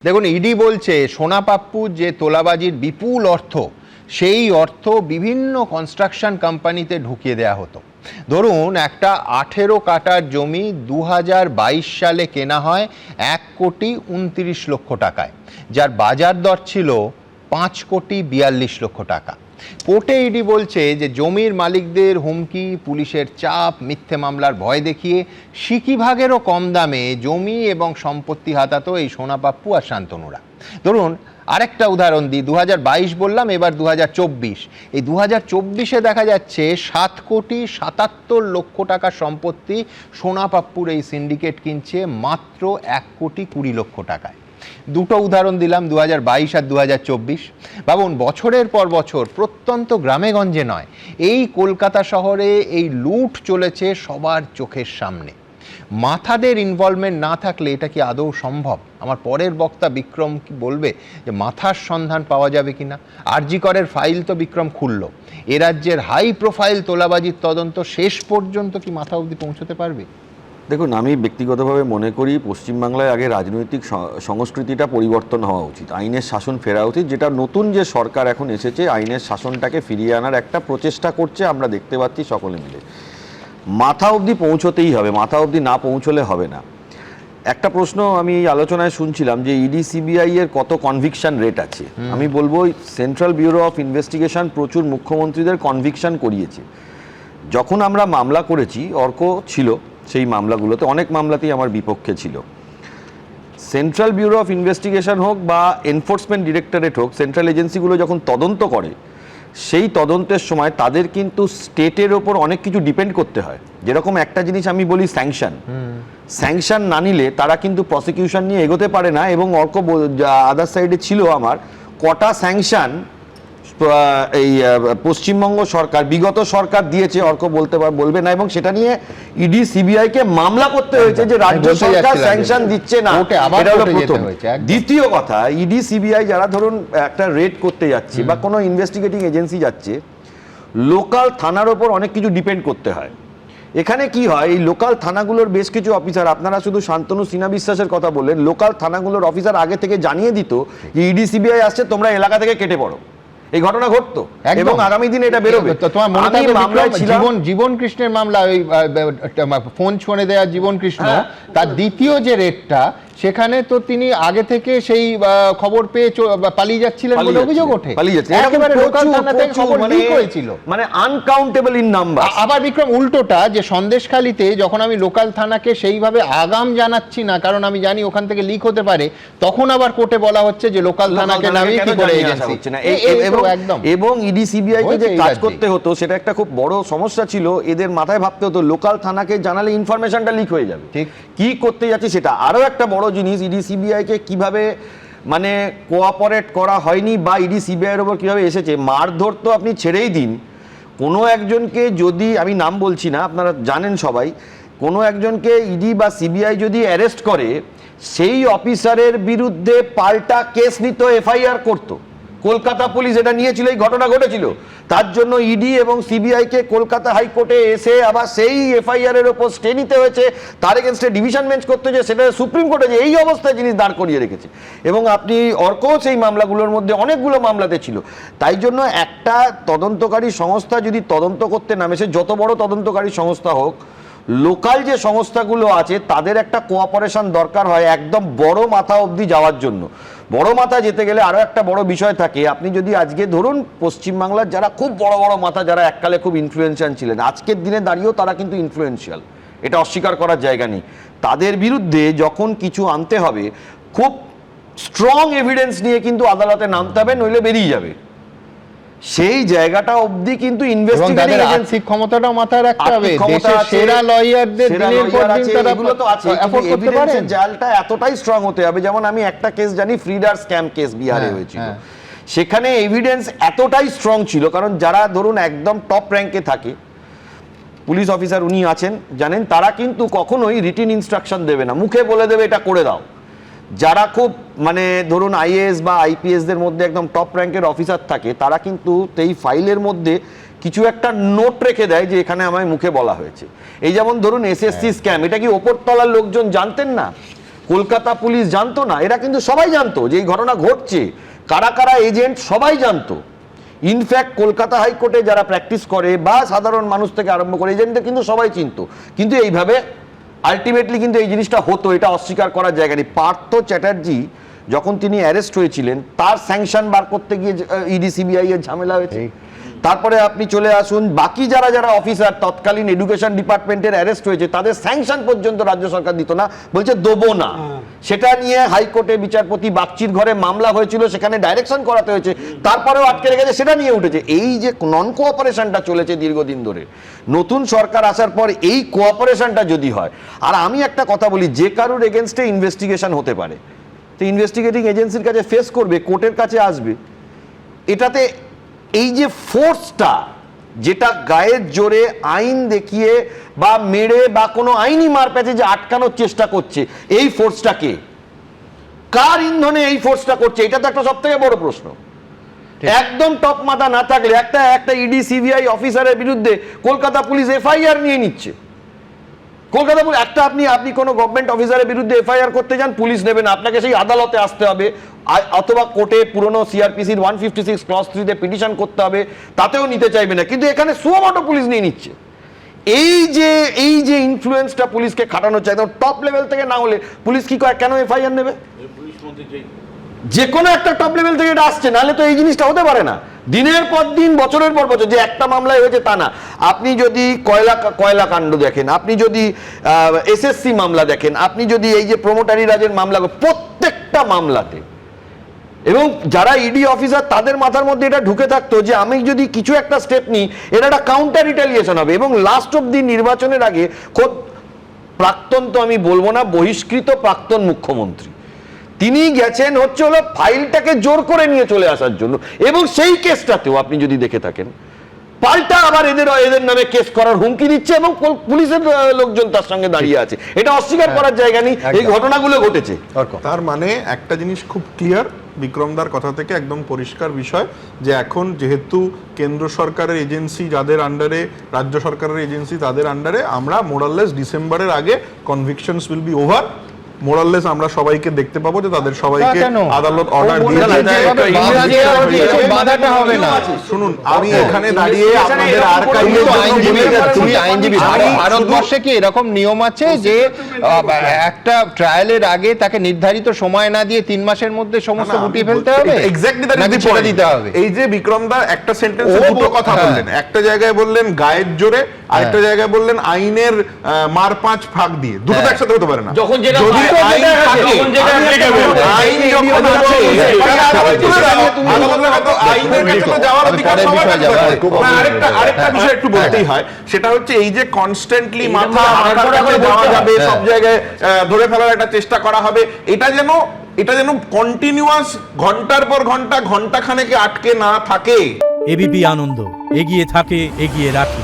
দেখুন, ইডি বলছে সোনা পাপ্পু যে তোলাবাজির বিপুল অর্থ, সেই অর্থ বিভিন্ন কনস্ট্রাকশন কোম্পানিতে ঢুকিয়ে দেয়া হতো। ধরুন, একটা 18 কাঠার জমি 2022 সালে কেনা হয় 1,29,00,000 টাকায়, যার বাজার দর ছিল 5,42,00,000 টাকা। কোর্টে ইডি বলছে যে জমির মালিকদের হুমকি, পুলিশের চাপ, মিথ্যে মামলার ভয় দেখিয়ে সিকিভাগেরও কম দামে জমি এবং সম্পত্তি হাতাতো এই সোনা পাপ্পু আর শান্তনুরা। ধরুন, আরেকটা উদাহরণ দিই, 2022 বললাম, এবার 2024। এই 2024-এ দেখা যাচ্ছে 7,77,00,000 টাকার সম্পত্তি সোনা পাপ্পুর এই সিন্ডিকেট কিনছে মাত্র 1,20,00,000 টাকায়। দুটো উদাহরণ দিলাম, 2022 আর 2024। ভাবুন, বছরের পর বছর প্রত্যন্ত গ্রামে গঞ্জে নয়, এই কলকাতা শহরে এই লুট চলেছে সবার চোখের সামনে। মাথাদের ইনভলভমেন্ট না থাকলে এটা কি আদৌ সম্ভব? আমার পরের বক্তা বিক্রম কি বলবে যে মাথার সন্ধান পাওয়া যাবে কিনা। আরজি করের ফাইল তো বিক্রম খুলল, এ রাজ্যের হাই প্রোফাইল তোলাবাজির তদন্ত শেষ পর্যন্ত কি মাথা অবধি পৌঁছতে পারবে? দেখুন, আমি ব্যক্তিগতভাবে মনে করি পশ্চিমবাংলায় আগে রাজনৈতিক সংস্কৃতিটা পরিবর্তন হওয়া উচিত, আইনের শাসন ফেরা উচিত। যেটা নতুন যে সরকার এখন এসেছে, আইনের শাসনটাকে ফিরিয়ে আনার একটা প্রচেষ্টা করছে, আমরা দেখতে পাচ্ছি সকলে মিলে। মাথা অবধি পৌঁছতেই হবে, মাথা অবধি না পৌঁছলে হবে না। একটা প্রশ্ন আমি এই আলোচনায় শুনছিলাম যে ইডি সিবিআই এর কত কনভিকশন রেট আছে। আমি বলবো সেন্ট্রাল ব্যুরো অফ ইনভেস্টিগেশন প্রচুর মুখ্যমন্ত্রীদের কনভিকশন করিয়েছে। যখন আমরা মামলা করেছি, অর্ক ছিল সেই মামলাগুলোতে, অনেক মামলাতেই আমার বিপক্ষে ছিল। সেন্ট্রাল ব্যুরো অফ ইনভেস্টিগেশন হোক বা এনফোর্সমেন্ট ডিরেক্টরেট হোক, সেন্ট্রাল এজেন্সিগুলো যখন তদন্ত করে, সেই তদন্তের সময় তাদের কিন্তু স্টেটের ওপর অনেক কিছু ডিপেন্ড করতে হয়। যেরকম একটা জিনিস আমি বলি, স্যাংশন না নিলে তারা কিন্তু প্রসিকিউশন নিয়ে এগোতে পারে না। এবং অর্ক আদার সাইডে ছিল আমার, কটা স্যাংশন এই পশ্চিমবঙ্গ সরকার, বিগত সরকার দিয়েছে, অর্ক বলবে না। এবং সেটা নিয়ে ইডি সিবিআই কে মামলা করতে হয়েছে যে রাজ্য সরকার স্যাংশন দিচ্ছে না। এটা হলো প্রথম। দ্বিতীয় কথা, ইডি সিবিআই যারা ধরুন একটা রেড করতে যাচ্ছে বা কোনো ইনভেস্টিগেটিং এজেন্সি যাচ্ছে, লোকাল থানার ওপর অনেক কিছু ডিপেন্ড করতে হয়। এখানে কি হয়, এই লোকাল থানাগুলোর বেশ কিছু অফিসার, আপনারা শুধু শান্তনু সিনহা বিশ্বাসের কথা বললেন, লোকাল থানাগুলোর অফিসার আগে থেকে জানিয়ে দিত যে ইডি সিবিআই আসছে, তোমরা এলাকা থেকে কেটে পড়ো। এই ঘটনা ঘটতো এবং আগামী দিনে এটা বেরোবে। তোমার মনে থাকবে জীবন কৃষ্ণের মামলা, ওই ফোন ছুঁড়ে দেওয়া জীবন কৃষ্ণ, তার দ্বিতীয় যে রেটটা, সেখানে তো তিনি আগে থেকে সেই খবর পেয়ে পালিয়ে যাচ্ছিলেন বলে অভিযোগ ওঠে। একেবারে লোকাল থানা থেকে খবর লিক হয়েছিল, মানে আনকাউন্টেবল ইন নাম্বার। আবার বিক্রম উল্টোটা, যে সন্দেশখালীতে যখন আমি লোকাল থানাকে সেইভাবে আগাম জানাচ্ছি না, কারণ আমি জানি ওখান থেকে লিক হতে পারে, তখন আবার কোর্টে বলা হচ্ছে যে লোকাল থানাকে নামিয়ে কি করে এজেন্সি হচ্ছে না। এবং ইডি সিবিআই কে যে কাজ করতে হতো, সেটা একটা খুব বড় সমস্যা ছিল। এদের মাথায় ভাবতে হতো লোকাল থানাকে জানালে ইনফরমেশনটা লিক হয়ে যাবে, কি করতে যাচ্ছে সেটা। আরো একটা বড় জিনিস, ইডি সিবিআই কে কিভাবে মানে কোঅপারেট করা হয়নি বা ইডি সিবিআই এর উপর কিভাবে এসেছে। মারধর তো আপনি ছেড়েই দিন, কোনো একজনকে যদি, আমি নাম বলছি না, আপনারা জানেন সবাই, কোনো একজনকে ইডি বা সিবিআই যদি অ্যারেস্ট করে, সেই অফিসারের বিরুদ্ধে পাল্টা কেস নিত, এফআইআর করতো। কলকাতা পুলিশ এটা নিয়েছিল, এই ঘটনা ঘটেছিল। তার জন্য ইডি এবং সিবিআই কে কলকাতা হাইকোর্টে এসে আবার সেই এফআইআর এর উপর স্টে নিতে হয়েছে, তার এগেনস্টে ডিভিশন বেঞ্চ করতে হয়েছে, সেটা সুপ্রিম কোর্টে যে এই অবস্থায় জিনিস দাঁড় করিয়ে রেখেছে। এবং আপনি অর্কও সেই মামলাগুলোর মধ্যে অনেকগুলো মামলাতে ছিল। তাই জন্য একটা তদন্তকারী সংস্থা যদি তদন্ত করতে নামে, সে যত বড় তদন্তকারী সংস্থা হোক, লোকাল যে সংস্থাগুলো আছে তাদের একটা কোঅপারেশন দরকার হয় একদম বড় মাথা অবধি যাওয়ার জন্য। বড় মাথা যেতে গেলে আরো একটা বড় বিষয় থাকে। আপনি যদি আজকে ধরুন পশ্চিমবাংলার যারা খুব বড় বড় মাথা, যারা এককালে খুব ইনফ্লুয়েন্সিয়াল ছিলেন, আজকের দিনে দাঁড়িয়েও তারা কিন্তু ইনফ্লুয়েন্সিয়াল, এটা অস্বীকার করার জায়গা নেই। তাদের বিরুদ্ধে যখন কিছু আনতে হবে, খুব স্ট্রং এভিডেন্স নিয়ে কিন্তু আদালতে নামতে হবে, নইলে বেরিয়ে যাবে। সেই জায়গাটা অবধি কিন্তু ইনভেস্টিগেটিং আর্থিক ক্ষমতাটাও মাথায় রাখতে হবে। দেশের সেরা লয়ারদের দিনের পর দিন তারা এগুলো তো আছে, এভিডেন্সের জালটা এতটাই স্ট্রং হতে হবে। যেমন আমি একটা কেস জানি, ফ্রিডার স্ক্যাম কেস বিহারে হয়েছিল। সেখানে এভিডেন্স এতটাই স্ট্রং ছিল, কারণ যারা ধরুন একদম টপ র্যাঙ্কে থাকে, পুলিশ অফিসার উনি আছেন, জানেন, তারা কিন্তু কখনোই রিটিন ইনস্ট্রাকশন দেবে না, মুখে বলে দেবে এটা করে দাও। যারা খুব মানে ধরুন আইএএস বা আইপিএসদের মধ্যে একদম টপ র্যাঙ্কের অফিসার থাকে, তারা কিন্তু এই ফাইলের মধ্যে কিছু একটা নোট রেখে দেয় যে এখানে আমায় মুখে বলা হয়েছে। এই যেমন ধরুন এসএসসি স্ক্যাম, এটা কি ওপর তলার লোকজন জানতেন না? কলকাতা পুলিশ জানতো না? এরা কিন্তু সবাই জানতো যে এই ঘটনা ঘটছে, কারা কারা এজেন্ট সবাই জানতো। ইনফ্যাক্ট কলকাতা হাইকোর্টে যারা প্র্যাকটিস করে বা সাধারণ মানুষ থেকে আরম্ভ করে এজেন্টদের কিন্তু সবাই চিনতো, কিন্তু এইভাবে আলটিমেটলি কিন্তু এই জিনিসটা হতো, এটা অস্বীকার করার জায়গা নেই। পার্থ চ্যাটার্জি যখন তিনি অ্যারেস্ট হয়েছিলেন, তার স্যাংশন বার করতে গিয়ে ইডি সিবিআই এর ঝামেলা হয়েছে। তারপরে আপনি চলে আসুন, বাকি যারা যারা অফিসার তৎকালীন এডুকেশন ডিপার্টমেন্টের অ্যারেস্ট হয়েছে, তাদের স্যাংশন পর্যন্ত রাজ্য সরকার দিত না, বলছে দেবো না। সেটা নিয়ে হাইকোর্টে বিচারপতি বাগচির ঘরে মামলা হয়েছিল, সেখানে ডাইরেকশন করাতে হয়েছে, তারপরেও আটকে রেখেছে, সেটা নিয়ে উঠেছে। এই যে নন কোঅপারেশনটা চলেছে দীর্ঘদিন ধরে, নতুন সরকার আসার পর এই কোঅপারেশনটা যদি হয়, আর আমি একটা কথা বলি, যে কারোর এগেনস্টে ইনভেস্টিগেশন হতে পারে, তো ইনভেস্টিগেটিং এজেন্সির কাছে ফেস করবে, কোর্টের কাছে আসবে। এটাতে এই যে ফোর্সটা, যেটা গায়ের জোরে আইন দেখিয়ে বা মেরে বা কোনো আইনি মারপ্যাচে যে আটকানোর চেষ্টা করছে, এই ফোর্সটাকে কার ইন্ধনে এই ফোর্সটা করছে, এটা তো একটা সব থেকে বড় প্রশ্ন। একদম টপ মাথা না থাকলে একটা ইডি সিবিআই অফিসারের বিরুদ্ধে কলকাতা পুলিশ এফআইআর নিয়ে নিচ্ছে। কলকাতা পুলিশ আপনি কোনো গভর্নমেন্ট অফিসারের বিরুদ্ধে এফআইআর করতে যান, পুলিশ নেবে না, আপনাকে সেই আদালতে আসতে হবে, অথবা কোর্টে পুরনো সিআরপিসির 156 ক্লস 3 পিটিশন করতে হবে, তাতেও নিতে চাইবে না। কিন্তু এখানে সুমোটো পুলিশ নিয়ে নিচ্ছে। এই যে ইনফ্লুয়েন্সটা পুলিশকে খাটানো চাই, টপ লেভেল থেকে না হলে পুলিশ কি করে, কেন এফআইআর নেবে? যে কোনো একটা টপ লেভেল থেকে এটা আসছে, নাহলে তো এই জিনিসটা হতে পারে না। দিনের পর দিন, বছরের পর বছর, যে একটা মামলায় হয়েছে তা না। আপনি যদি কয়লা কাণ্ড দেখেন, আপনি যদি এসএসসি মামলা দেখেন, আপনি যদি এই যে প্রমোটারি রাজের মামলা, প্রত্যেকটা মামলাতে, এবং যারা ইডি অফিসার তাদের মাথার মধ্যে এটা ঢুকে থাকতো যে আমি যদি কিছু একটা স্টেপ নিই, এটা একটা কাউন্টার রিটালিয়েশন হবে। এবং লাস্ট অব দি নির্বাচনের আগে খোদ প্রাক্তন, তো আমি বলবো না, বহিষ্কৃত প্রাক্তন মুখ্যমন্ত্রী, তিনি গেছেন হলো ফাইলটাকে জোর করে নিয়ে চলে আসার জন্য। এবং সেই কেসটাতেও আপনি যদি দেখে থাকেন, পাল্টা আবার এদের নামে কেস করার হুমকি দিচ্ছে, এবং পুলিশের লোকজন তার সঙ্গে দাঁড়িয়ে আছে। এটা অস্বীকার করার জায়গা নেই, এই ঘটনাগুলো ঘটেছে। তার মানে একটা জিনিস খুব ক্লিয়ার, বিক্রমদার কথা থেকে একদম পরিষ্কার বিষয়, যে এখন যেহেতু কেন্দ্র সরকারের এজেন্সি যাদের আন্ডারে, রাজ্য সরকারের এজেন্সি তাদের আন্ডারে, আমরা মোরাললেস ডিসেম্বরের আগে কনভিকশনস উইল বি ওভার। মোরাললেস আমরা সবাইকে দেখতে পাবো যে তাদের সবাইকে আদালত অর্ডার শুনুন, আমি এখানে দাঁড়িয়ে আপনাদের আইনজীবী, ভারতবর্ষে কি এরকম নিয়ম আছে যে একটা ট্রায়ালের আগে তাকে নির্ধারিত সময় না দিয়ে 3 মাসের মধ্যে সমস্ত গুটিয়ে ফেলতে হবে? এক্স্যাক্টলি দ্যাট ইজ ছেড়ে দিতে হবে? এই যে বিক্রমদা একটা সেন্টেন্সে দুটো কথা বললেন, একটা জায়গায় বললেন গায়ের জোরে, আরেকটা জায়গায় বললেন আইনের মার পাঁচ ফাঁক দিয়ে, দুটো একসাথে হতে পারে না। যখন যেটা আইন থাকে, আইন যখন আছে, আদালতের কাছে আইনের কাছে তো যাওয়ার অধিকার সবার কাছে থাকে। আরেকটা বিষয় একটু বলতেই হয়, সেটা হচ্ছে এই যে কনস্ট্যান্টলি মাথার কাছে যাওয়া যাবে, সব জায়গায় ধরে ফেলার একটা চেষ্টা করা হবে, এটা যেন কন্টিনিউয়াস ঘন্টার পর ঘন্টা, ঘন্টা খানেকে আটকে না থাকে। এবিপি আনন্দ, এগিয়ে থাকে, এগিয়ে রাখে।